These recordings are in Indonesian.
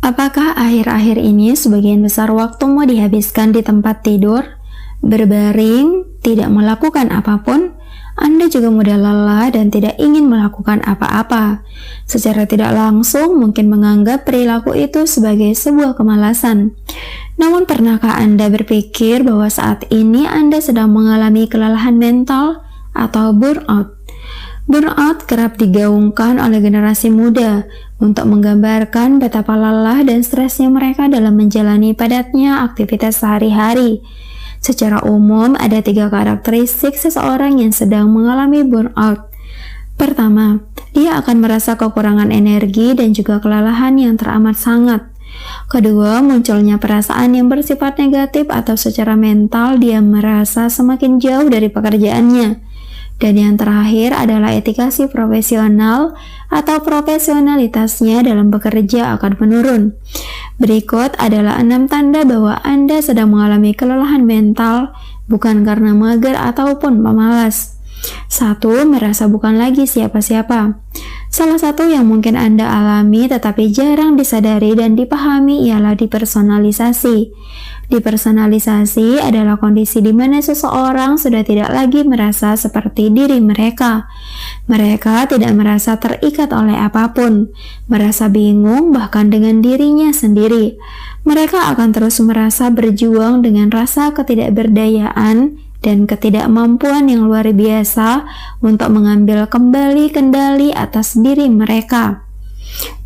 Apakah akhir-akhir ini sebagian besar waktumu dihabiskan di tempat tidur, berbaring, tidak melakukan apapun? Anda juga mudah lelah dan tidak ingin melakukan apa-apa. Secara tidak langsung mungkin menganggap perilaku itu sebagai sebuah kemalasan. Namun pernahkah Anda berpikir bahwa saat ini Anda sedang mengalami kelelahan mental atau burnout? Burnout kerap digaungkan oleh generasi muda untuk menggambarkan betapa lelah dan stresnya mereka dalam menjalani padatnya aktivitas sehari-hari. Secara umum, ada 3 karakteristik seseorang yang sedang mengalami burnout. Pertama, dia akan merasa kekurangan energi dan juga kelelahan yang teramat sangat. Kedua, munculnya perasaan yang bersifat negatif atau secara mental dia merasa semakin jauh dari pekerjaannya. Dan yang terakhir adalah etika si profesional atau profesionalitasnya dalam bekerja akan menurun. Berikut adalah 6 tanda bahwa Anda sedang mengalami kelelahan mental, bukan karena mager ataupun pemalas. 1. Merasa bukan lagi siapa-siapa. Salah satu yang mungkin Anda alami tetapi jarang disadari dan dipahami ialah depersonalisasi. Depersonalisasi adalah kondisi di mana seseorang sudah tidak lagi merasa seperti diri mereka. Mereka tidak merasa terikat oleh apapun, merasa bingung bahkan dengan dirinya sendiri. Mereka akan terus merasa berjuang dengan rasa ketidakberdayaan dan ketidakmampuan yang luar biasa untuk mengambil kembali kendali atas diri mereka.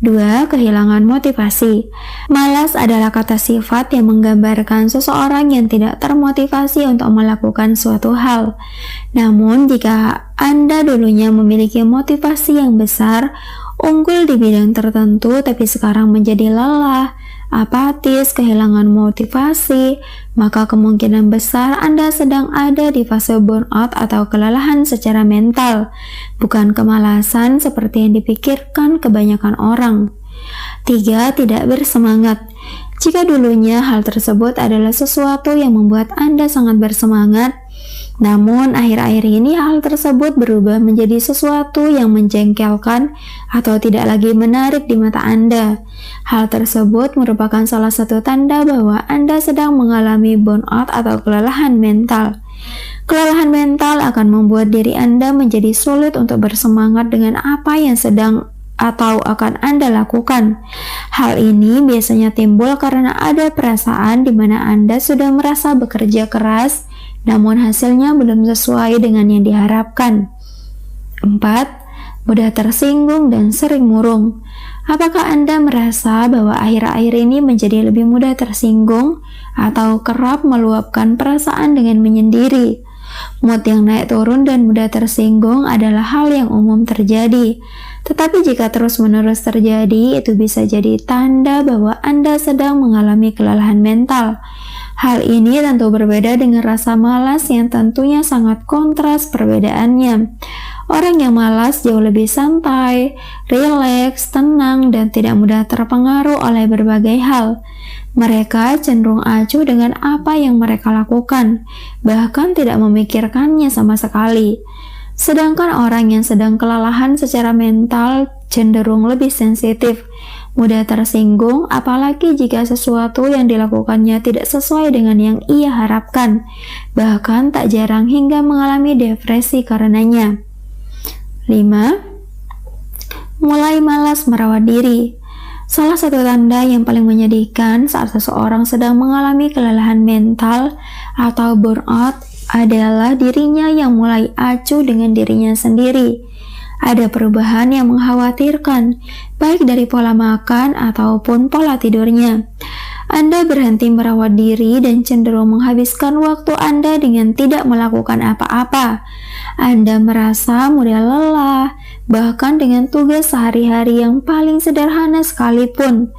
2. Kehilangan motivasi. Malas adalah kata sifat yang menggambarkan seseorang yang tidak termotivasi untuk melakukan suatu hal. Namun, jika Anda dulunya memiliki motivasi yang besar, unggul di bidang tertentu, tapi sekarang menjadi lelah, apatis, kehilangan motivasi, maka kemungkinan besar Anda sedang ada di fase burnout atau kelelahan secara mental, bukan kemalasan seperti yang dipikirkan kebanyakan orang. 3. Tidak bersemangat. Jika dulunya hal tersebut adalah sesuatu yang membuat Anda sangat bersemangat, namun akhir-akhir ini hal tersebut berubah menjadi sesuatu yang menjengkelkan atau tidak lagi menarik di mata Anda. Hal tersebut merupakan salah satu tanda bahwa Anda sedang mengalami burnout atau kelelahan mental. Kelelahan mental akan membuat diri Anda menjadi sulit untuk bersemangat dengan apa yang sedang atau akan Anda lakukan. Hal ini biasanya timbul karena ada perasaan di mana Anda sudah merasa bekerja keras, namun hasilnya belum sesuai dengan yang diharapkan. 4. Mudah tersinggung dan sering murung. Apakah Anda merasa bahwa akhir-akhir ini menjadi lebih mudah tersinggung atau kerap meluapkan perasaan dengan menyendiri? Mood yang naik turun dan mudah tersinggung adalah hal yang umum terjadi. Tetapi jika terus-menerus terjadi, itu bisa jadi tanda bahwa Anda sedang mengalami kelelahan mental. Hal ini tentu berbeda dengan rasa malas yang tentunya sangat kontras perbedaannya. Orang yang malas jauh lebih santai, rileks, tenang, dan tidak mudah terpengaruh oleh berbagai hal. Mereka cenderung acuh dengan apa yang mereka lakukan, bahkan tidak memikirkannya sama sekali. Sedangkan orang yang sedang kelelahan secara mental cenderung lebih sensitif, mudah tersinggung, apalagi jika sesuatu yang dilakukannya tidak sesuai dengan yang ia harapkan, bahkan tak jarang hingga mengalami depresi karenanya. 5. Mulai malas merawat diri. Salah satu tanda yang paling menyedihkan saat seseorang sedang mengalami kelelahan mental atau burnout adalah dirinya yang mulai acuh dengan dirinya sendiri. Ada perubahan yang mengkhawatirkan, baik dari pola makan ataupun pola tidurnya. Anda berhenti merawat diri dan cenderung menghabiskan waktu Anda dengan tidak melakukan apa-apa. Anda merasa mudah lelah, bahkan dengan tugas sehari-hari yang paling sederhana sekalipun.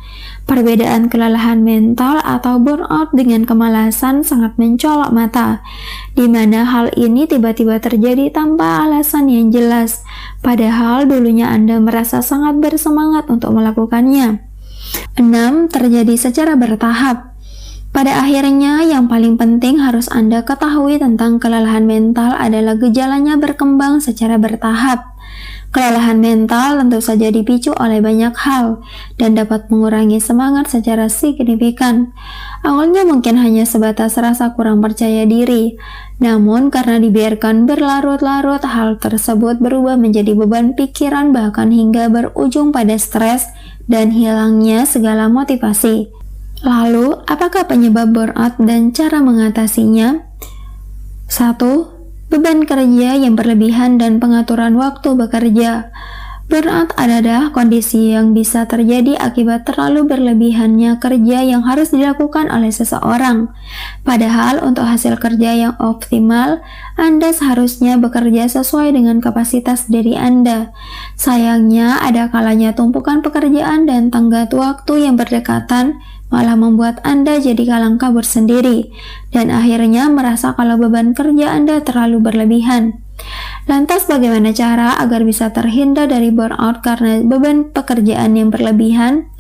Perbedaan kelelahan mental atau burnout dengan kemalasan sangat mencolok mata, di mana hal ini tiba-tiba terjadi tanpa alasan yang jelas, padahal dulunya Anda merasa sangat bersemangat untuk melakukannya. 6. Terjadi secara bertahap. Pada akhirnya, yang paling penting harus Anda ketahui tentang kelelahan mental adalah gejalanya berkembang secara bertahap. Kelelahan mental tentu saja dipicu oleh banyak hal dan dapat mengurangi semangat secara signifikan. Awalnya mungkin hanya sebatas rasa kurang percaya diri, namun karena dibiarkan berlarut-larut, hal tersebut berubah menjadi beban pikiran bahkan hingga berujung pada stres dan hilangnya segala motivasi. Lalu, apakah penyebab burnout dan cara mengatasinya? 1. Beban kerja yang berlebihan dan pengaturan waktu bekerja. Burnout adalah kondisi yang bisa terjadi akibat terlalu berlebihannya kerja yang harus dilakukan oleh seseorang. Padahal untuk hasil kerja yang optimal, Anda seharusnya bekerja sesuai dengan kapasitas diri Anda. Sayangnya, ada kalanya tumpukan pekerjaan dan tenggat waktu yang berdekatan malah membuat Anda jadi kalang kabut sendiri, dan akhirnya merasa kalau beban kerja Anda terlalu berlebihan. Lantas bagaimana cara agar bisa terhindar dari burnout karena beban pekerjaan yang berlebihan?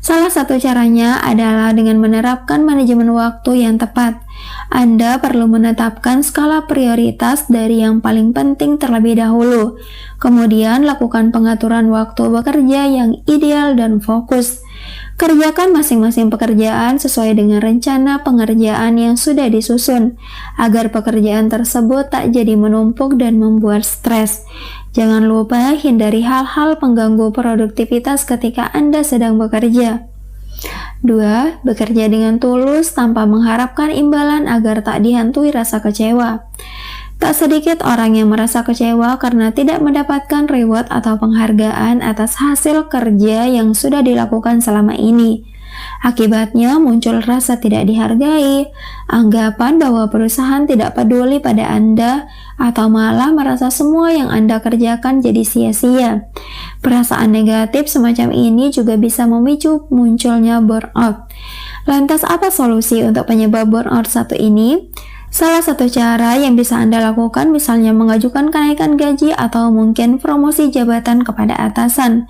Salah satu caranya adalah dengan menerapkan manajemen waktu yang tepat. Anda perlu menetapkan skala prioritas dari yang paling penting terlebih dahulu. Kemudian lakukan pengaturan waktu bekerja yang ideal dan fokus. Kerjakan masing-masing pekerjaan sesuai dengan rencana pengerjaan yang sudah disusun, agar pekerjaan tersebut tak jadi menumpuk dan membuat stres. Jangan lupa hindari hal-hal pengganggu produktivitas ketika Anda sedang bekerja. 2. Bekerja dengan tulus tanpa mengharapkan imbalan agar tak dihantui rasa kecewa. Tak sedikit orang yang merasa kecewa karena tidak mendapatkan reward atau penghargaan atas hasil kerja yang sudah dilakukan selama ini. Akibatnya muncul rasa tidak dihargai, anggapan bahwa perusahaan tidak peduli pada Anda, atau malah merasa semua yang Anda kerjakan jadi sia-sia. Perasaan negatif semacam ini juga bisa memicu munculnya burnout. Lantas apa solusi untuk penyebab burnout satu ini? Salah satu cara yang bisa Anda lakukan misalnya mengajukan kenaikan gaji atau mungkin promosi jabatan kepada atasan.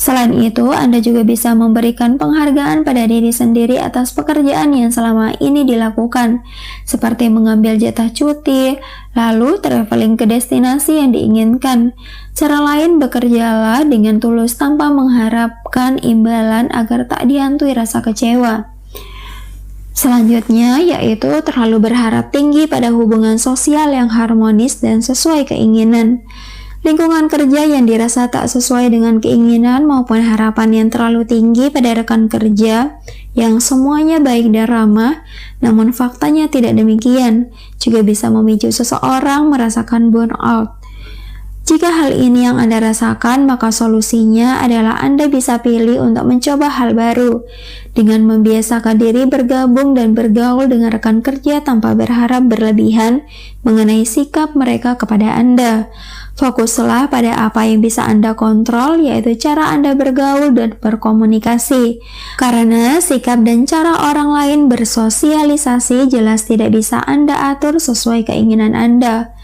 Selain itu, Anda juga bisa memberikan penghargaan pada diri sendiri atas pekerjaan yang selama ini dilakukan, seperti mengambil jatah cuti, lalu traveling ke destinasi yang diinginkan. Cara lain, bekerjalah dengan tulus tanpa mengharapkan imbalan agar tak dihantui rasa kecewa. Selanjutnya, yaitu terlalu berharap tinggi pada hubungan sosial yang harmonis dan sesuai keinginan. Lingkungan kerja yang dirasa tak sesuai dengan keinginan maupun harapan yang terlalu tinggi pada rekan kerja yang semuanya baik dan ramah, namun faktanya tidak demikian, juga bisa memicu seseorang merasakan burnout. Jika hal ini yang Anda rasakan, maka solusinya adalah Anda bisa pilih untuk mencoba hal baru dengan membiasakan diri bergabung dan bergaul dengan rekan kerja tanpa berharap berlebihan mengenai sikap mereka kepada Anda. Fokuslah pada apa yang bisa Anda kontrol, yaitu cara Anda bergaul dan berkomunikasi. Karena sikap dan cara orang lain bersosialisasi jelas tidak bisa Anda atur sesuai keinginan Anda.